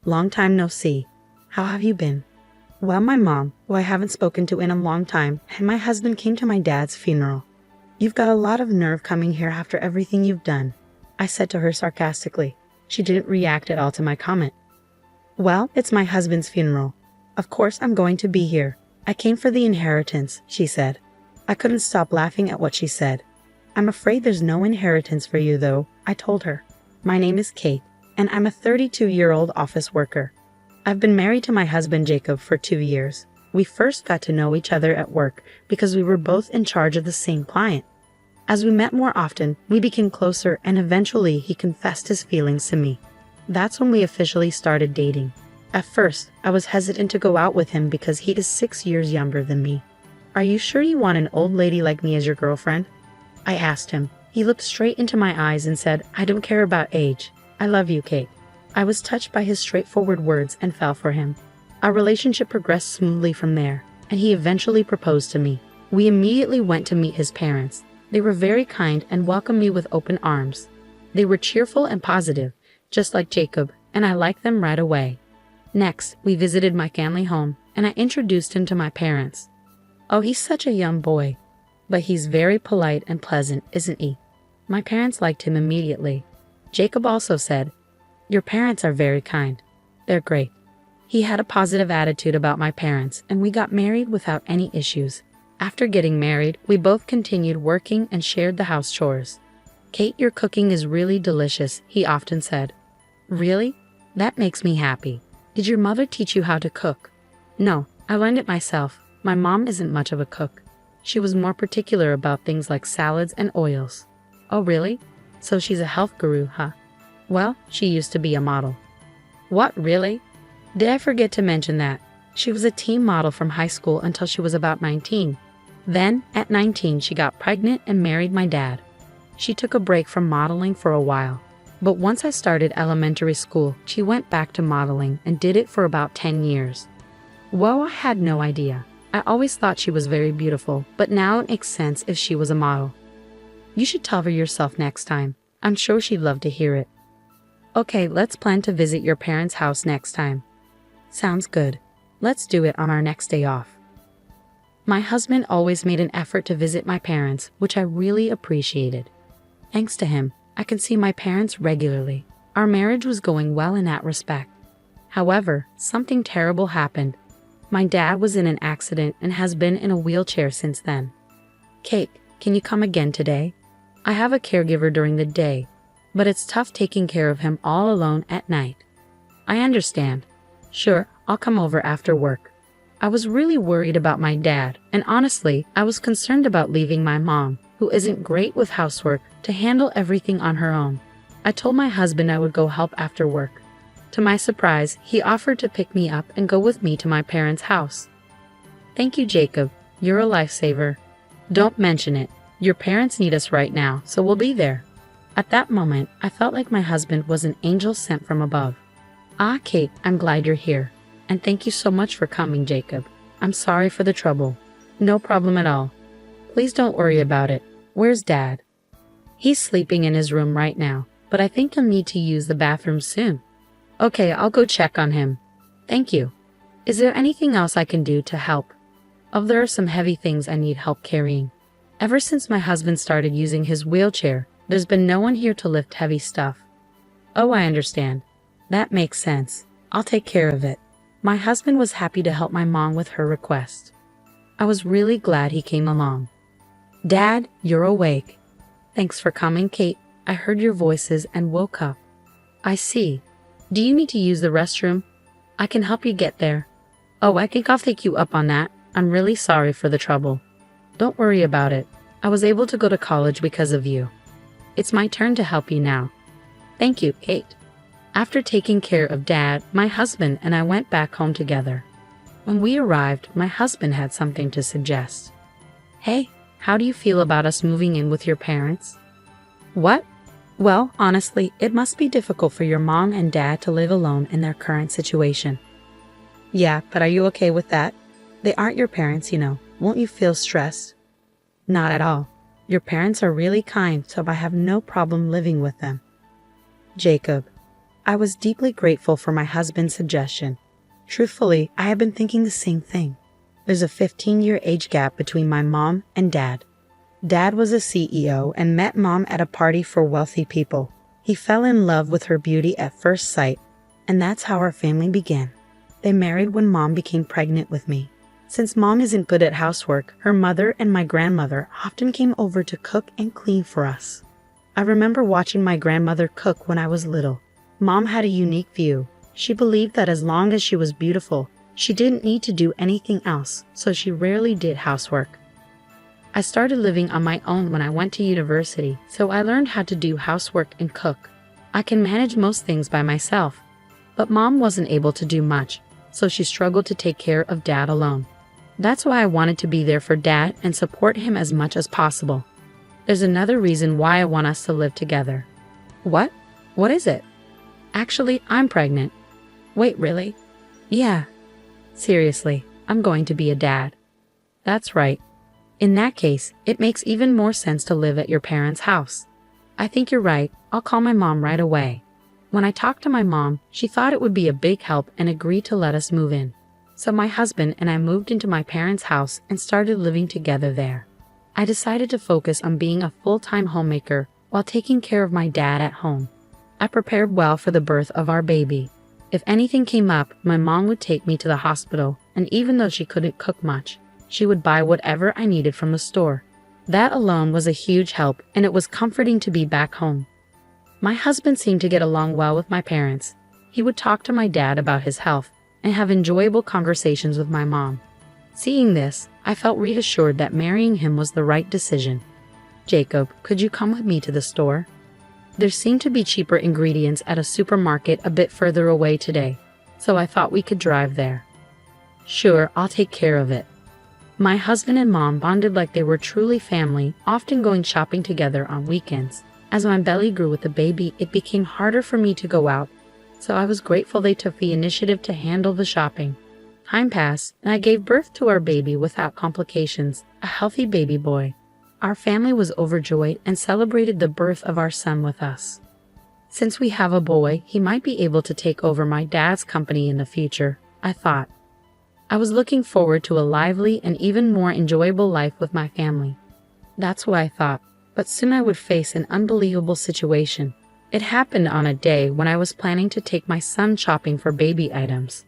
Long time no see. How have you been? Well, my mom, who I haven't spoken to in a long time, and my husband came to my dad's funeral. You've got a lot of nerve coming here after everything you've done, I said to her sarcastically. She didn't react at all to my comment. Well, it's my husband's funeral. Of course I'm going to be here. I came for the inheritance, she said. I couldn't stop laughing at what she said. I'm afraid there's no inheritance for you though, I told her. My name is Kate, and I'm a 32-year-old office worker. I've been married to my husband Jacob for 2 years. We first got to know each other at work because we were both in charge of the same client. As we met more often, we became closer and eventually he confessed his feelings to me. That's when we officially started dating. At first, I was hesitant to go out with him because he is 6 years younger than me. Are you sure you want an old lady like me as your girlfriend? I asked him. He looked straight into my eyes and said, I don't care about age. I love you, Kate. I was touched by his straightforward words and fell for him. Our relationship progressed smoothly from there, and he eventually proposed to me. We immediately went to meet his parents. They were very kind and welcomed me with open arms. They were cheerful and positive, just like Jacob, and I liked them right away. Next, we visited my family home, and I introduced him to my parents. Oh, he's such a young boy. But he's very polite and pleasant, isn't he? My parents liked him immediately. Jacob also said, Your parents are very kind. They're great. He had a positive attitude about my parents, and we got married without any issues. After getting married, we both continued working and shared the house chores. Kate, your cooking is really delicious, he often said. Really? That makes me happy. Did your mother teach you how to cook? No, I learned it myself. My mom isn't much of a cook. She was more particular about things like salads and oils. Oh, really? So she's a health guru, huh? Well, she used to be a model. What, really? Did I forget to mention that? She was a teen model from high school until she was about 19. Then, at 19, she got pregnant and married my dad. She took a break from modeling for a while. But once I started elementary school, she went back to modeling and did it for about 10 years. Whoa, I had no idea. I always thought she was very beautiful, but now it makes sense if she was a model. You should tell her yourself next time. I'm sure she'd love to hear it. Okay, let's plan to visit your parents' house next time. Sounds good. Let's do it on our next day off. My husband always made an effort to visit my parents, which I really appreciated. Thanks to him, I can see my parents regularly. Our marriage was going well in that respect. However, something terrible happened. My dad was in an accident and has been in a wheelchair since then. Kate, can you come again today? I have a caregiver during the day, but it's tough taking care of him all alone at night. I understand. Sure, I'll come over after work. I was really worried about my dad, and honestly, I was concerned about leaving my mom, who isn't great with housework, to handle everything on her own. I told my husband I would go help after work. To my surprise, he offered to pick me up and go with me to my parents' house. Thank you, Jacob. You're a lifesaver. Don't mention it. Your parents need us right now, so we'll be there. At that moment, I felt like my husband was an angel sent from above. Ah, Kate, I'm glad you're here. And thank you so much for coming, Jacob. I'm sorry for the trouble. No problem at all. Please don't worry about it. Where's Dad? He's sleeping in his room right now, but I think he'll need to use the bathroom soon. Okay, I'll go check on him. Thank you. Is there anything else I can do to help? Oh, there are some heavy things I need help carrying. Ever since my husband started using his wheelchair, there's been no one here to lift heavy stuff. Oh, I understand. That makes sense. I'll take care of it. My husband was happy to help my mom with her request. I was really glad he came along. Dad, you're awake. Thanks for coming, Kate. I heard your voices and woke up. I see. Do you need to use the restroom? I can help you get there. Oh, I think I'll take you up on that. I'm really sorry for the trouble. Don't worry about it. I was able to go to college because of you. It's my turn to help you now. Thank you, Kate. After taking care of Dad, my husband and I went back home together. When we arrived, my husband had something to suggest. Hey, how do you feel about us moving in with your parents? What? Well, honestly, it must be difficult for your mom and dad to live alone in their current situation. Yeah, but are you okay with that? They aren't your parents, you know. Won't you feel stressed? Not at all. Your parents are really kind, so I have no problem living with them. Jacob, I was deeply grateful for my husband's suggestion. Truthfully, I have been thinking the same thing. There's a 15-year age gap between my mom and dad. Dad was a CEO and met mom at a party for wealthy people. He fell in love with her beauty at first sight, and that's how our family began. They married when mom became pregnant with me. Since mom isn't good at housework, her mother and my grandmother often came over to cook and clean for us. I remember watching my grandmother cook when I was little. Mom had a unique view. She believed that as long as she was beautiful, she didn't need to do anything else, so she rarely did housework. I started living on my own when I went to university, so I learned how to do housework and cook. I can manage most things by myself, but mom wasn't able to do much, so she struggled to take care of dad alone. That's why I wanted to be there for dad and support him as much as possible. There's another reason why I want us to live together. What? What is it? Actually, I'm pregnant. Wait, really? Yeah. Seriously, I'm going to be a dad. That's right. In that case, it makes even more sense to live at your parents' house. I think you're right. I'll call my mom right away. When I talked to my mom, she thought it would be a big help and agreed to let us move in. So my husband and I moved into my parents' house and started living together there. I decided to focus on being a full-time homemaker while taking care of my dad at home. I prepared well for the birth of our baby. If anything came up, my mom would take me to the hospital, and even though she couldn't cook much, she would buy whatever I needed from the store. That alone was a huge help, and it was comforting to be back home. My husband seemed to get along well with my parents. He would talk to my dad about his health and have enjoyable conversations with my mom. Seeing this, I felt reassured that marrying him was the right decision. Jacob, could you come with me to the store? There seemed to be cheaper ingredients at a supermarket a bit further away today, so I thought we could drive there. Sure, I'll take care of it. My husband and mom bonded like they were truly family, often going shopping together on weekends. As my belly grew with the baby, it became harder for me to go out, so I was grateful they took the initiative to handle the shopping. Time passed, and I gave birth to our baby without complications, a healthy baby boy. Our family was overjoyed and celebrated the birth of our son with us. Since we have a boy, he might be able to take over my dad's company in the future, I thought. I was looking forward to a lively and even more enjoyable life with my family. That's what I thought, but soon I would face an unbelievable situation. It happened on a day when I was planning to take my son shopping for baby items.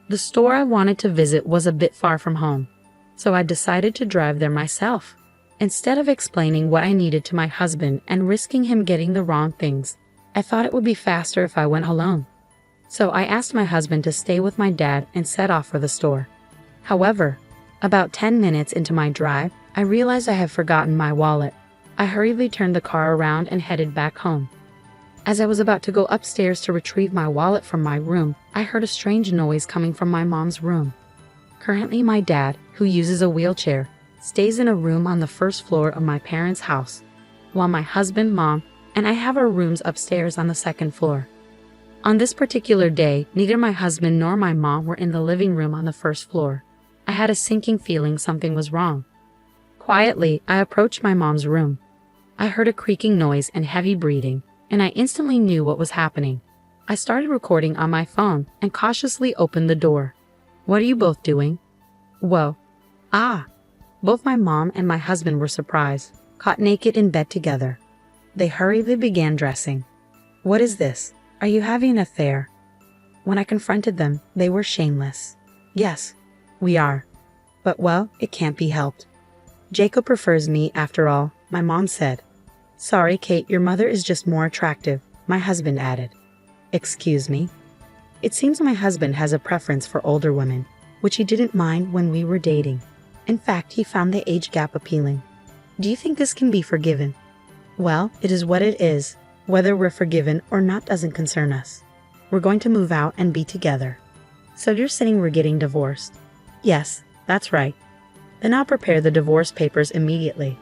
The store I wanted to visit was a bit far from home, so I decided to drive there myself. Instead of explaining what I needed to my husband and risking him getting the wrong things, I thought it would be faster if I went alone. So I asked my husband to stay with my dad and set off for the store. However, about 10 minutes into my drive, I realized I had forgotten my wallet. I hurriedly turned the car around and headed back home. As I was about to go upstairs to retrieve my wallet from my room, I heard a strange noise coming from my mom's room. Currently, my dad, who uses a wheelchair, stays in a room on the first floor of my parents' house, while my husband, mom, and I have our rooms upstairs on the second floor. On this particular day, neither my husband nor my mom were in the living room on the first floor. I had a sinking feeling something was wrong. Quietly, I approached my mom's room. I heard a creaking noise and heavy breathing, and I instantly knew what was happening. I started recording on my phone and cautiously opened the door. "What are you both doing?" "Whoa." "Ah." Both my mom and my husband were surprised, caught naked in bed together. They hurriedly began dressing. "What is this? Are you having an affair?" When I confronted them, they were shameless. "Yes, we are. But well, it can't be helped. Jacob prefers me after all," my mom said. "Sorry, Kate, your mother is just more attractive," my husband added. "Excuse me?" It seems my husband has a preference for older women, which he didn't mind when we were dating. In fact, he found the age gap appealing. Do you think this can be forgiven? Well, it is what it is. Whether we're forgiven or not doesn't concern us. We're going to move out and be together. So you're saying we're getting divorced? Yes, that's right. Then I'll prepare the divorce papers immediately.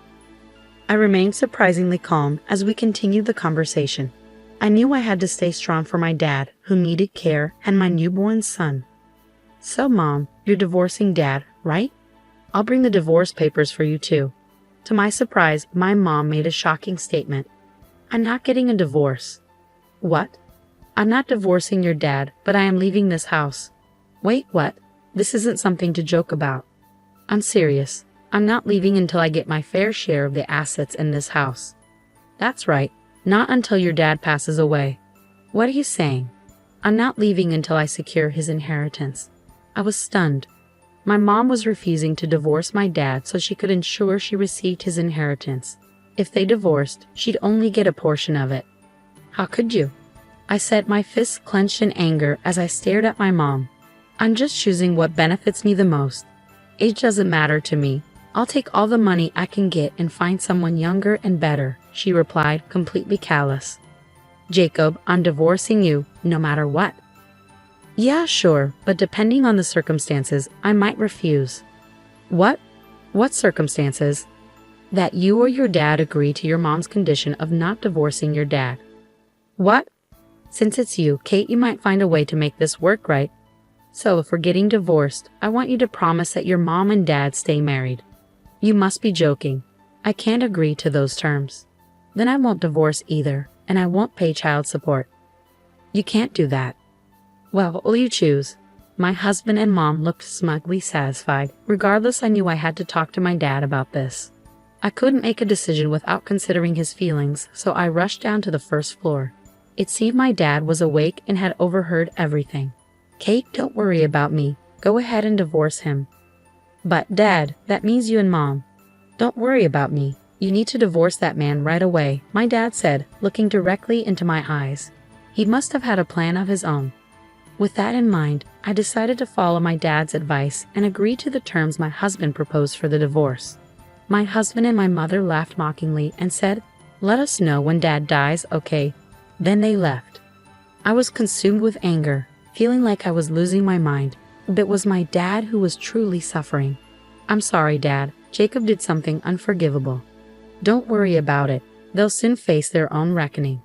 I remained surprisingly calm as we continued the conversation. I knew I had to stay strong for my dad, who needed care, and my newborn son. "So, Mom, you're divorcing Dad, right? I'll bring the divorce papers for you too." To my surprise, my mom made a shocking statement. "I'm not getting a divorce." "What?" I'm not divorcing your dad, but I am leaving this house. Wait, what? This isn't something to joke about. I'm serious. I'm not leaving until I get my fair share of the assets in this house. That's right, not until your dad passes away. What are you saying? I'm not leaving until I secure his inheritance. I was stunned. My mom was refusing to divorce my dad so she could ensure she received his inheritance. If they divorced, she'd only get a portion of it. How could you? I said, my fists clenched in anger as I stared at my mom. I'm just choosing what benefits me the most. Age doesn't matter to me. I'll take all the money I can get and find someone younger and better, she replied, completely callous. Jacob, I'm divorcing you, no matter what. Yeah, sure, but depending on the circumstances, I might refuse. What? What circumstances? That you or your dad agree to your mom's condition of not divorcing your dad. What? Since it's you, Kate, you might find a way to make this work, right? So if we're getting divorced, I want you to promise that your mom and dad stay married. You must be joking. I can't agree to those terms. Then I won't divorce either, and I won't pay child support. You can't do that. Well, what will you choose? My husband and mom looked smugly satisfied. Regardless, I knew I had to talk to my dad about this. I couldn't make a decision without considering his feelings, so I rushed down to the first floor. It seemed my dad was awake and had overheard everything. Kate, don't worry about me. Go ahead and divorce him. But, Dad, that means you and Mom. Don't worry about me. You need to divorce that man right away, my dad said, looking directly into my eyes. He must have had a plan of his own. With that in mind, I decided to follow my dad's advice and agree to the terms my husband proposed for the divorce. My husband and my mother laughed mockingly and said, "Let us know when Dad dies, okay?" Then they left. I was consumed with anger, feeling like I was losing my mind. But it was my dad who was truly suffering. I'm sorry, Dad. Jacob did something unforgivable. Don't worry about it. They'll soon face their own reckoning.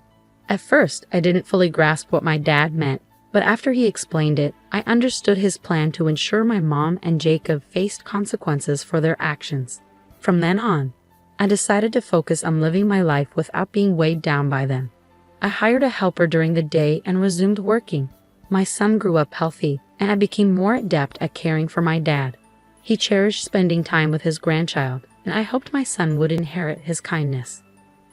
At first, I didn't fully grasp what my dad meant, but after he explained it, I understood his plan to ensure my mom and Jacob faced consequences for their actions. From then on, I decided to focus on living my life without being weighed down by them. I hired a helper during the day and resumed working. My son grew up healthy, and I became more adept at caring for my dad. He cherished spending time with his grandchild, and I hoped my son would inherit his kindness.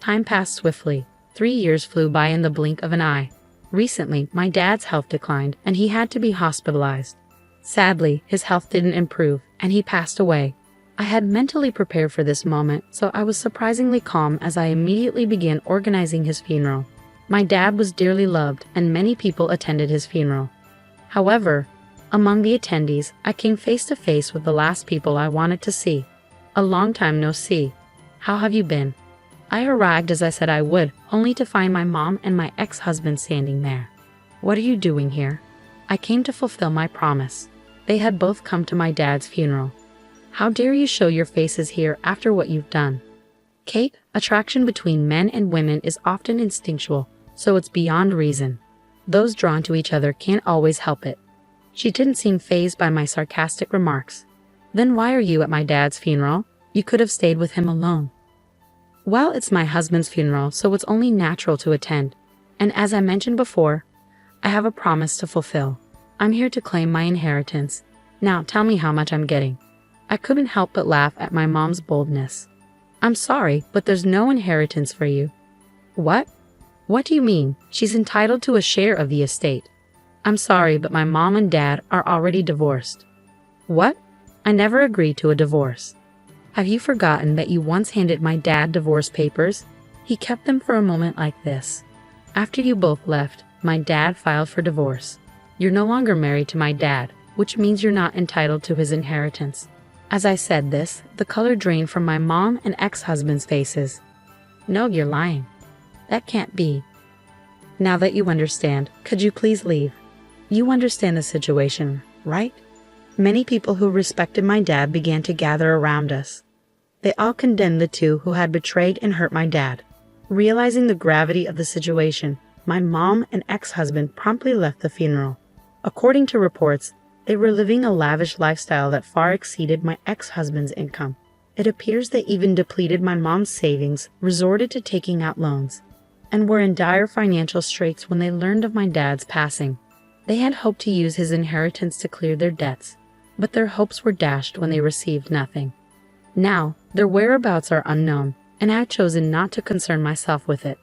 Time passed swiftly. 3 years flew by in the blink of an eye. Recently, my dad's health declined, and he had to be hospitalized. Sadly, his health didn't improve, and he passed away. I had mentally prepared for this moment, so I was surprisingly calm as I immediately began organizing his funeral. My dad was dearly loved, and many people attended his funeral. However, among the attendees, I came face to face with the last people I wanted to see. A long time no see. How have you been? I arrived as I said I would, only to find my mom and my ex-husband standing there. What are you doing here? I came to fulfill my promise. They had both come to my dad's funeral. How dare you show your faces here after what you've done? Kate, attraction between men and women is often instinctual, so it's beyond reason. Those drawn to each other can't always help it. She didn't seem fazed by my sarcastic remarks. Then why are you at my dad's funeral? You could have stayed with him alone. Well, it's my husband's funeral, so it's only natural to attend. And as I mentioned before, I have a promise to fulfill. I'm here to claim my inheritance. Now tell me how much I'm getting. I couldn't help but laugh at my mom's boldness. I'm sorry, but there's no inheritance for you. What? What do you mean? She's entitled to a share of the estate. I'm sorry, but my mom and dad are already divorced. What? I never agreed to a divorce. Have you forgotten that you once handed my dad divorce papers? He kept them for a moment like this. After you both left, my dad filed for divorce. You're no longer married to my dad, which means you're not entitled to his inheritance. As I said this, the color drained from my mom and ex-husband's faces. No, you're lying. That can't be. Now that you understand, could you please leave? You understand the situation, right? Many people who respected my dad began to gather around us. They all condemned the two who had betrayed and hurt my dad. Realizing the gravity of the situation, my mom and ex-husband promptly left the funeral. According to reports, they were living a lavish lifestyle that far exceeded my ex-husband's income. It appears they even depleted my mom's savings, resorted to taking out loans. and were in dire financial straits when they learned of my dad's passing. They had hoped to use his inheritance to clear their debts, but their hopes were dashed when they received nothing. Now, their whereabouts are unknown, and I have chosen not to concern myself with it.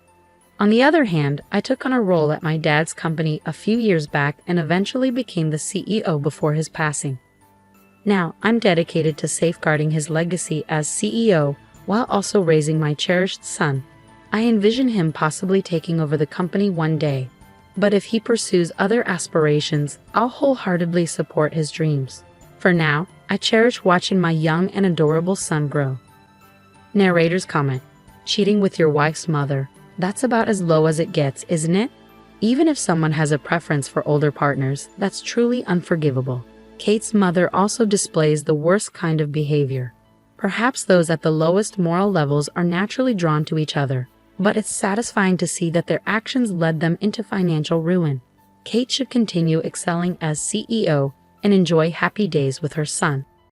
On the other hand, I took on a role at my dad's company a few years back and eventually became the CEO before his passing. Now, I'm dedicated to safeguarding his legacy as CEO while also raising my cherished son. I envision him possibly taking over the company one day, but if he pursues other aspirations, I'll wholeheartedly support his dreams. For now, I cherish watching my young and adorable son grow. Narrator's comment: cheating with your wife's mother. That's about as low as it gets, isn't it? Even if someone has a preference for older partners, that's truly unforgivable. Kate's mother also displays the worst kind of behavior. Perhaps those at the lowest moral levels are naturally drawn to each other, but it's satisfying to see that their actions led them into financial ruin. Kate should continue excelling as CEO and enjoy happy days with her son.